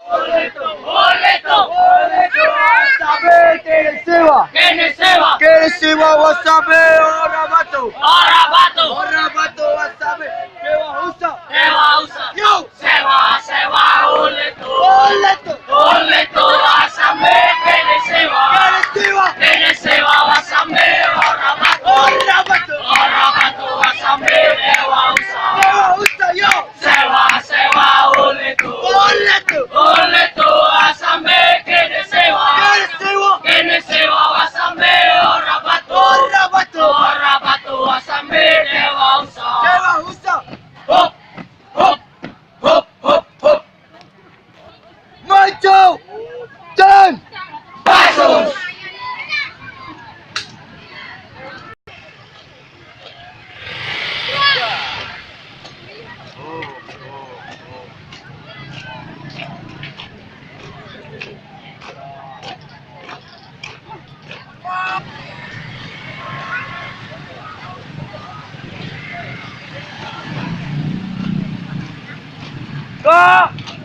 Wasabi kene sewa wasabi ora bato wasabi sewa husa yo Maju dan pasus. Go!